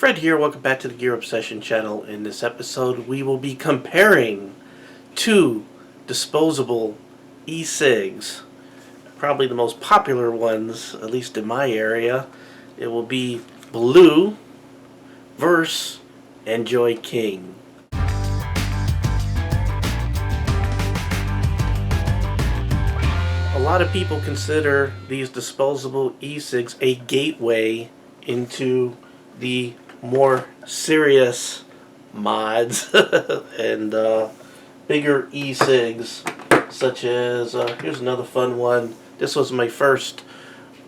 Fred here, welcome back to the Gear Obsession channel. In this episode we will be comparing two disposable e-cigs. Probably the most popular ones, at least in my area. It will be BLU versus NJOY King. A lot of people consider these disposable e-cigs a gateway into the more serious mods and bigger e-cigs, such as here's another fun one. This was my first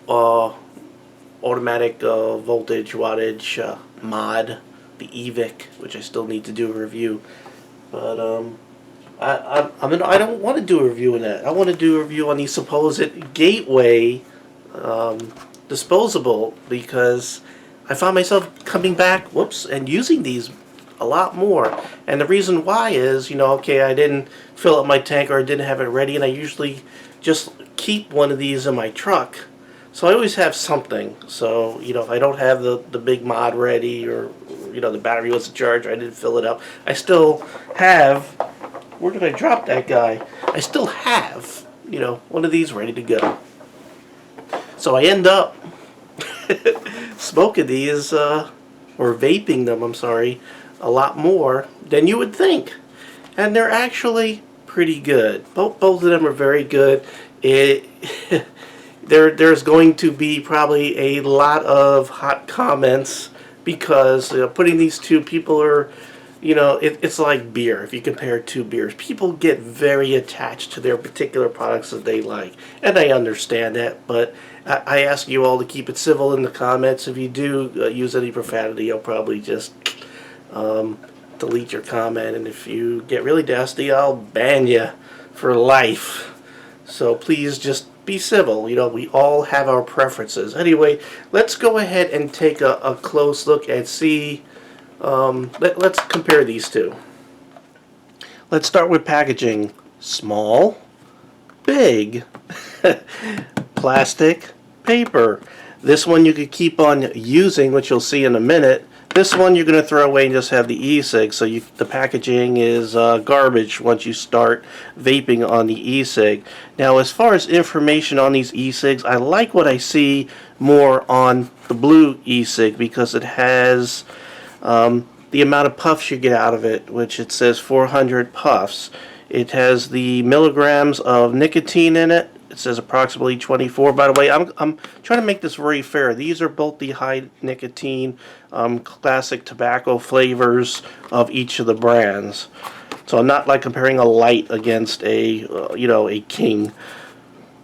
automatic voltage wattage mod, the EVIC, which I still need to do a review. But I don't want to do a review on that. I want to do a review on the supposed gateway disposable, because I found myself coming back, and using these a lot more. And the reason why is, okay, I didn't fill up my tank or I didn't have it ready, and I usually just keep one of these in my truck. So I always have something. So, if I don't have the big mod ready, or, the battery wasn't charged, or I didn't fill it up, I still have, where did I drop that guy? I still have, one of these ready to go. So I end up smoking these, or vaping them, I'm sorry, a lot more than you would think. And they're actually pretty good. Both of them are very good. There's going to be probably a lot of hot comments, because putting these two, people are, it's like beer. If you compare two beers, people get very attached to their particular products that they like, and I understand that, but I ask you all to keep it civil in the comments. If you do use any profanity, I'll probably just delete your comment, and if you get really nasty, I'll ban you for life. So please just be civil. We all have our preferences. Anyway, let's go ahead and take a close look and see. Let's compare these two. Let's start with packaging. Small, big, plastic, paper. This one you could keep on using, which you'll see in a minute. This one you're going to throw away and just have the e-cig, so the packaging is garbage once you start vaping on the e-cig. Now, as far as information on these e-cigs, I like what I see more on the BLU e-cig, because it has the amount of puffs you get out of it, which it says 400 puffs. It has the milligrams of nicotine in it. It says approximately 24. By the way, I'm trying to make this very fair. These are both the high nicotine classic tobacco flavors of each of the brands. So I'm not like comparing a light against a a King.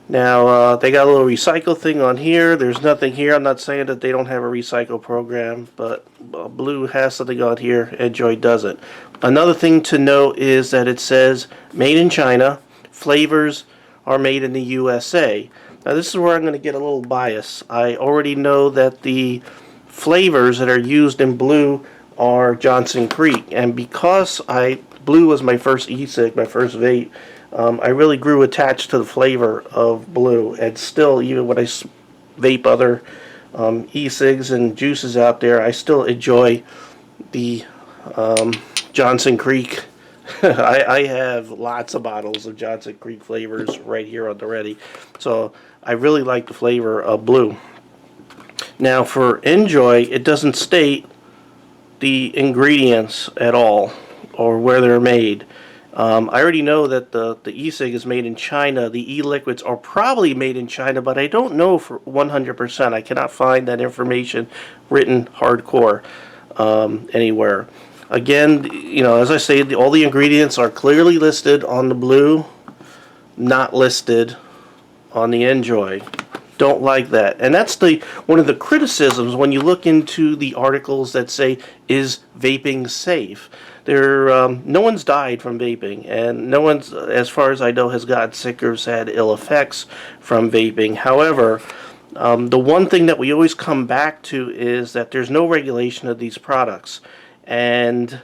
Now they got a little recycle thing on here. There's nothing here. I'm not saying that they don't have a recycle program, but BLU has something on here. NJOY doesn't. Another thing to note is that it says made in China. Flavors are made in the USA. Now this is where I'm going to get a little bias. I already know that the flavors that are used in BLU are Johnson Creek, and because BLU was my first e-cig, my first vape, I really grew attached to the flavor of BLU, and still, even when I vape other e-cigs and juices out there, I still enjoy the Johnson Creek. I have lots of bottles of Johnson Creek flavors right here on the ready, so I really like the flavor of BLU. Now for NJOY, it doesn't state the ingredients at all or where they're made. I already know that the e-cig is made in China. The e-liquids are probably made in China, but I don't know for 100%. I cannot find that information written hardcore anywhere. Again, as I say, all the ingredients are clearly listed on the BLU, not listed on the NJOY. Don't like that. And that's one of the criticisms when you look into the articles that say, is vaping safe? No one's died from vaping, and no one's, as far as I know, has gotten sick or has had ill effects from vaping. However, the one thing that we always come back to is that there's no regulation of these products. And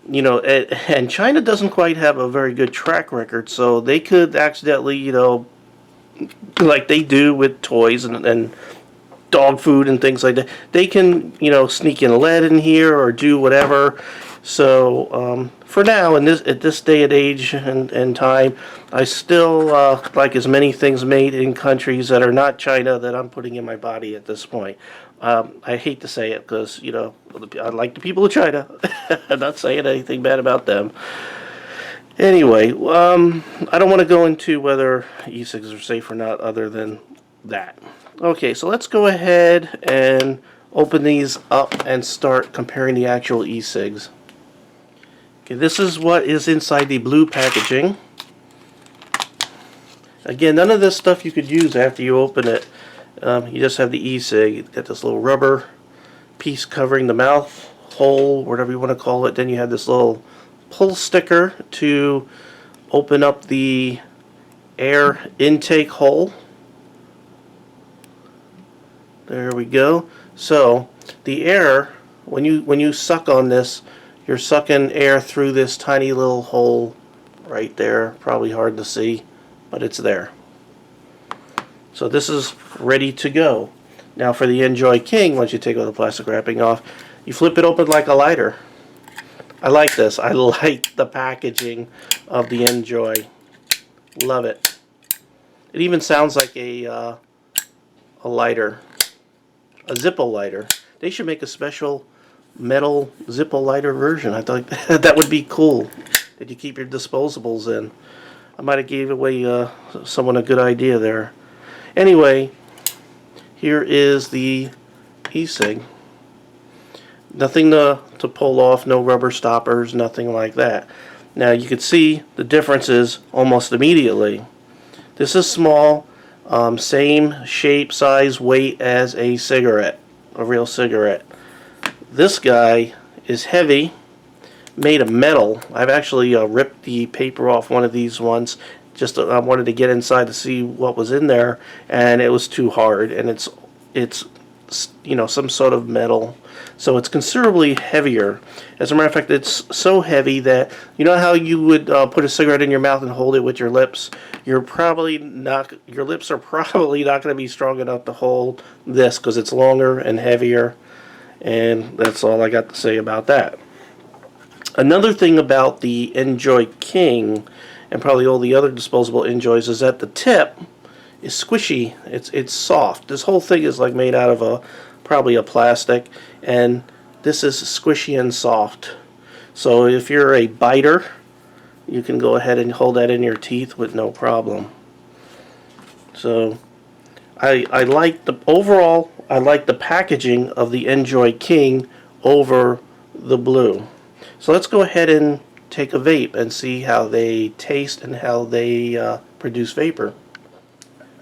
and China doesn't quite have a very good track record, so they could accidentally, like they do with toys and dog food and things like that. They can, you know, sneak in lead in here or do whatever. So for now, in this at this day and age and time, I still like as many things made in countries that are not China that I'm putting in my body at this point. I hate to say it because, you know, I like the people of China. I'm not saying anything bad about them. Anyway, I don't want to go into whether e-cigs are safe or not other than that. Okay, so let's go ahead and open these up and start comparing the actual e-cigs. Okay, this is what is inside the blue packaging. Again, none of this stuff you could use after you open it. You just have the e-cig. You got this little rubber piece covering the mouth hole, whatever you want to call it. Then you have this little pull sticker to open up the air intake hole. There we go. So the air, when you suck on this, you're sucking air through this tiny little hole right there. Probably hard to see, but it's there. So this is ready to go. Now for the NJOY King, once you take all the plastic wrapping off, you flip it open like a lighter. I like this. I like the packaging of the NJOY. Love it. It even sounds like a lighter, a Zippo lighter. They should make a special metal Zippo lighter version. I thought that would be cool. That you keep your disposables in. I might have gave away someone a good idea there. Anyway, here is the e-cig. Nothing to pull off, no rubber stoppers, nothing like that. Now you can see the differences almost immediately. This is small, same shape, size, weight as a cigarette, a real cigarette. This guy is heavy, made of metal. I've actually ripped the paper off one of these once. Just I wanted to get inside to see what was in there, and it was too hard. And it's you know, some sort of metal, so it's considerably heavier. As a matter of fact, it's so heavy that, you know how you would put a cigarette in your mouth and hold it with your lips? Your lips are probably not going to be strong enough to hold this because it's longer and heavier. And that's all I got to say about that. Another thing about the NJOY King and probably all the other disposable NJOYs is that the tip is squishy. It's soft. This whole thing is like made out of probably a plastic, and this is squishy and soft. So if you're a biter, you can go ahead and hold that in your teeth with no problem. So I like the overall. I like the packaging of the NJOY King over the blue. So let's go ahead and take a vape and see how they taste and how they produce vapor.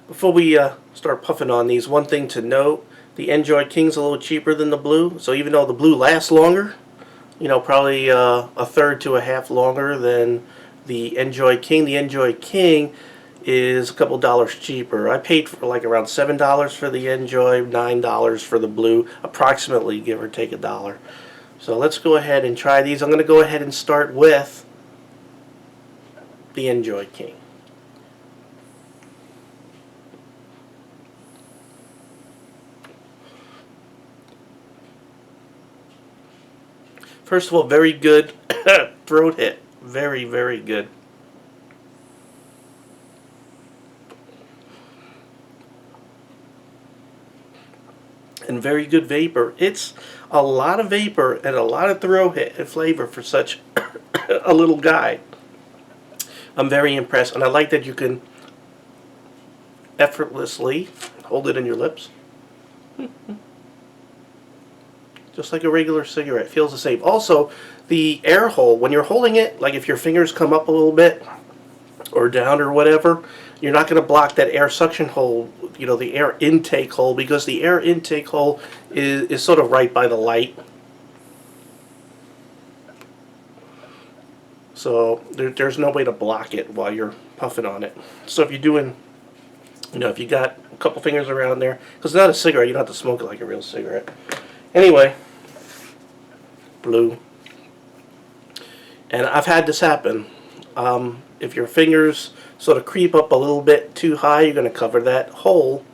Before we start puffing on these, one thing to note, the NJOY King's a little cheaper than the blue, so even though the blue lasts longer, you know, probably a third to a half longer than the NJOY King. The NJOY King is a couple dollars cheaper. I paid for like around $7 for the NJOY, $9 for the blue, approximately, give or take $1. So let's go ahead and try these. I'm going to go ahead and start with the NJOY King. First of all, very good throat hit. Very, very good. And very good vapor. It's a lot of vapor and a lot of throat hit and flavor for such a little guy. I'm very impressed, and I like that you can effortlessly hold it in your lips. Just like a regular cigarette. Feels the same. Also, the air hole, when you're holding it, like if your fingers come up a little bit or down or whatever, you're not going to block that air suction hole, you know, the air intake hole, because the air intake hole is sort of right by the light. So there's no way to block it while you're puffing on it. So if you're doing, you know, if you got a couple fingers around there, because it's not a cigarette, you don't have to smoke it like a real cigarette. Anyway, blue. And I've had this happen. If your fingers sort of creep up a little bit too high, you're going to cover that hole,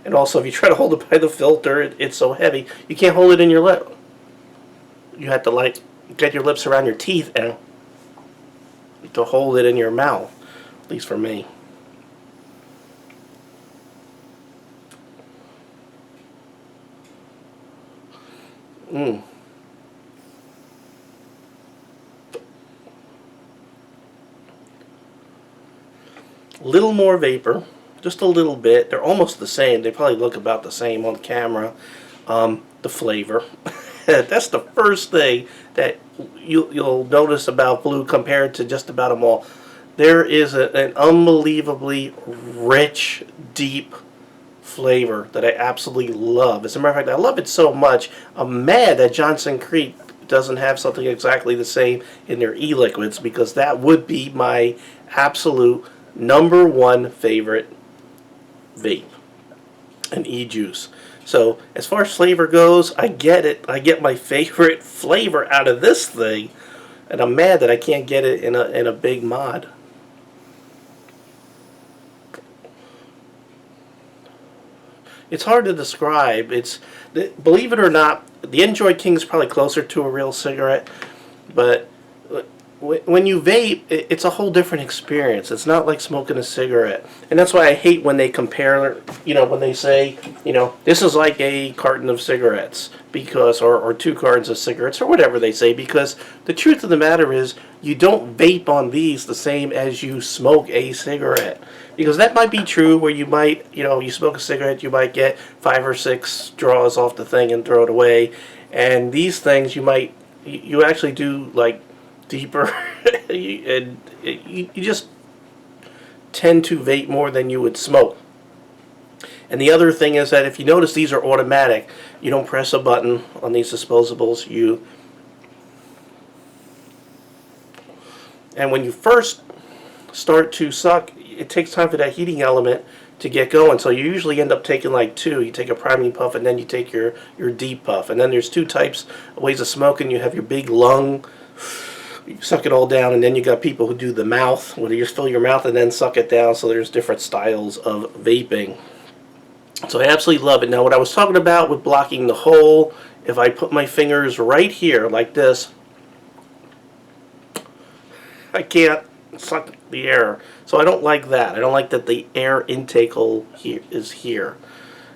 And also, if you try to hold it by the filter, it's so heavy, you can't hold it in your lip. You have to like get your lips around your teeth and to hold it in your mouth, at least for me. Little more vapor, just a little bit. They're almost the same. They probably look about the same on camera. The flavor. That's the first thing that you'll notice about BLU compared to just about them all. There is an unbelievably rich, deep flavor that I absolutely love. As a matter of fact, I love it so much, I'm mad that Johnson Creek doesn't have something exactly the same in their e-liquids, because that would be my absolute #1 favorite vape, an e-juice. So as far as flavor goes, I get it. I get my favorite flavor out of this thing, and I'm mad that I can't get it in a big mod. It's hard to describe. Believe it or not, the NJOY King is probably closer to a real cigarette, but when you vape, it's a whole different experience. It's not like smoking a cigarette. And that's why I hate when they compare, when they say, this is like a carton of cigarettes, because, or 2 cartons of cigarettes, or whatever they say, because the truth of the matter is, you don't vape on these the same as you smoke a cigarette. Because that might be true where you might, you smoke a cigarette, you might get 5 or 6 draws off the thing and throw it away. And these things, you actually do, like, deeper, and you just tend to vape more than you would smoke. And the other thing is that if you notice, these are automatic. You don't press a button on these disposables. And when you first start to suck, it takes time for that heating element to get going. So you usually end up taking like 2. You take a priming puff, and then you take your deep puff. And then there's 2 types of ways of smoking. You have your big lung, you suck it all down, and then you got people who do the mouth, where you just fill your mouth and then suck it down. So there's different styles of vaping. So I absolutely love it. Now, what I was talking about with blocking the hole, if I put my fingers right here like this, I can't suck the air. So I don't like that. I don't like that the air intake hole here is here.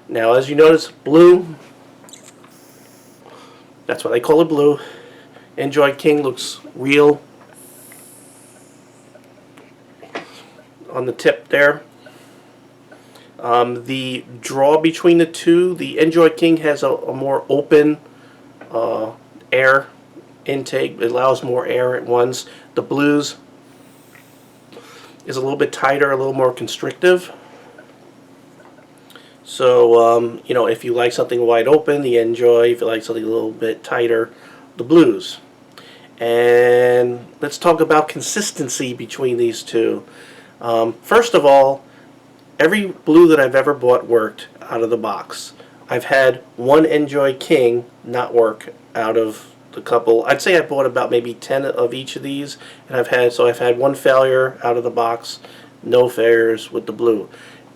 Now, as you notice, BLU, that's what I call it, BLU. NJOY King looks real on the tip there. The draw between the two, the NJOY King has a more open air intake. It allows more air at once. The BLU's is a little bit tighter, a little more constrictive. So, if you like something wide open, the NJOY. If you like something a little bit tighter, the BLU's. And let's talk about consistency between these two. First of all, every BLU that I've ever bought worked out of the box. I've had one NJOY King not work out of the couple. I'd say I bought about maybe 10 of each of these, and I've had one failure out of the box, no failures with the BLU.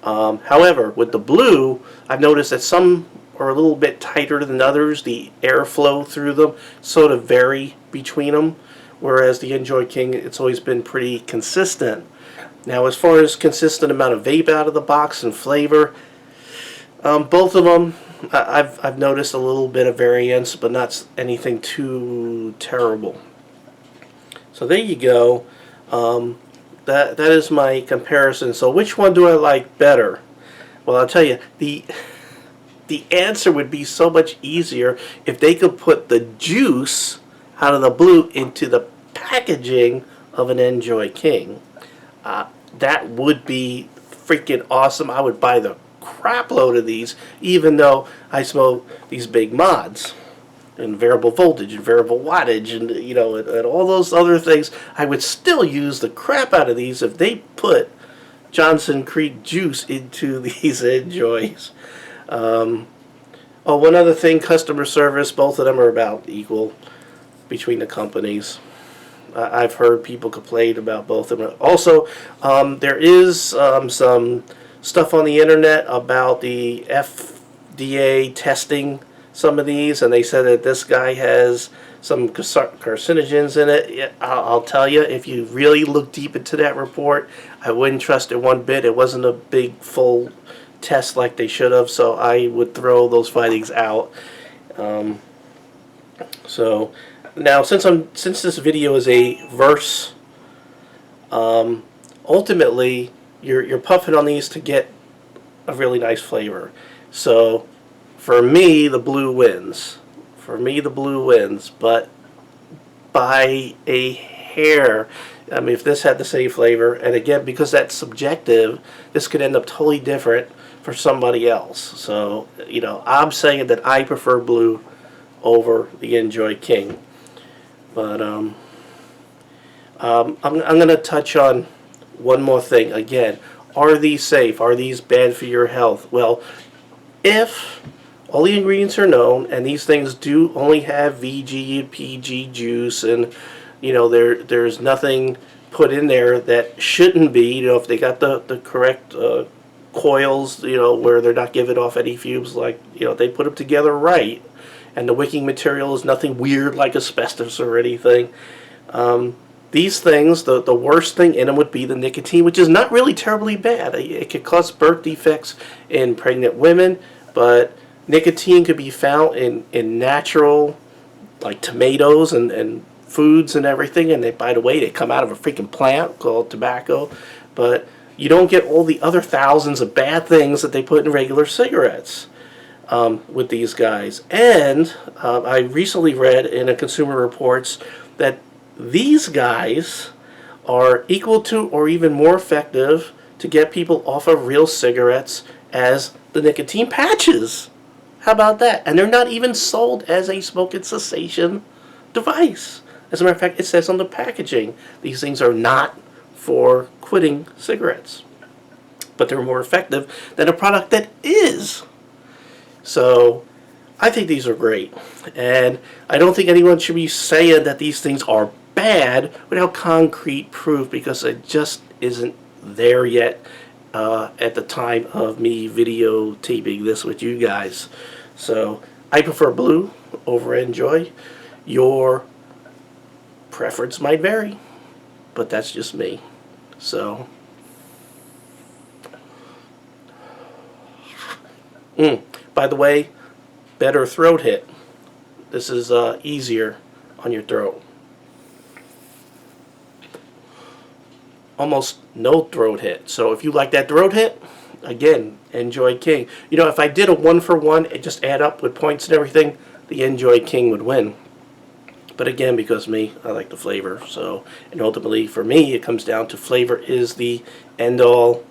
However, with the BLU, I've noticed that some are a little bit tighter than others. The airflow through them sort of vary between them, whereas the NJOY King, it's always been pretty consistent. Now, as far as consistent amount of vape out of the box and flavor, both of them, I've noticed a little bit of variance, but not anything too terrible. So there you go. That is my comparison. So which one do I like better? Well, I'll tell you, the answer would be so much easier if they could put the juice out of the BLU into the packaging of an NJOY King. That would be freaking awesome. I would buy the crap load of these, even though I smoke these big mods and variable voltage and variable wattage and and all those other things. I would still use the crap out of these if they put Johnson Creek juice into these NJOYs. One other thing, customer service, both of them are about equal between the companies. I've heard people complain about both of them. Also, there is some stuff on the internet about the FDA testing some of these, and they said that this guy has some carcinogens in it. I'll tell you, if you really look deep into that report, I wouldn't trust it one bit. It wasn't a big full test like they should have, so I would throw those findings out. So now, since this video is a verse, ultimately you're puffing on these to get a really nice flavor. So for me, the blue wins. For me, the blue wins, but by a hair. I mean, if this had the same flavor, and again, because that's subjective, this could end up totally different for somebody else. So, you know, I'm saying that I prefer blue over the NJOY King. But I'm going to touch on one more thing. Again, are these safe? Are these bad for your health? Well, if all the ingredients are known, and these things do only have VG and PG juice, and you know there's nothing put in there that shouldn't be. You know, if they got the correct coils, you know, where they're not giving off any fumes, like, you know, they put them together right, and the wicking material is nothing weird like asbestos or anything. These things, the worst thing in them would be the nicotine, which is not really terribly bad. It could cause birth defects in pregnant women, but nicotine could be found in natural, like tomatoes and foods and everything. And they, by the way, they come out of a freaking plant called tobacco. But you don't get all the other thousands of bad things that they put in regular cigarettes with these guys. And I recently read in a Consumer Reports that these guys are equal to or even more effective to get people off of real cigarettes as the nicotine patches. How about that? And they're not even sold as a smoking cessation device. As a matter of fact, it says on the packaging, these things are not for quitting cigarettes. But they're more effective than a product that is. So, I think these are great. And I don't think anyone should be saying that these things are bad without concrete proof, because it just isn't there yet. At the time of me videotaping this with you guys. So I prefer blue over NJOY. Your preference might vary, but that's just me. So by the way, better throat hit. This is easier on your throat. Almost no throat hit. So if you like that throat hit, again, NJOY King. You know, if I did a 1-for-1 and just add up with points and everything, the NJOY King would win. But again, because me, I like the flavor. So, and ultimately for me, it comes down to flavor is the end all,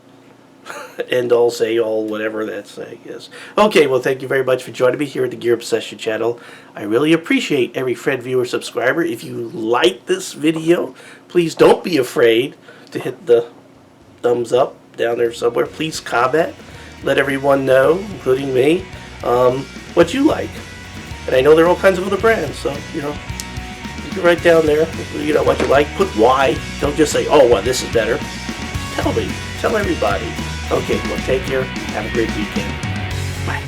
say all, whatever that saying is. Okay, well, thank you very much for joining me here at the Gear Obsession channel. I really appreciate every friend, viewer, subscriber. If you like this video, please don't be afraid to hit the thumbs up down there somewhere. Please comment. Let everyone know, including me, what you like. And I know there are all kinds of other brands, so, you know, you can write down there, you know, what you like. Put why. Don't just say, oh, well, this is better. Tell me. Tell everybody. Okay, well, take care. Have a great weekend. Bye.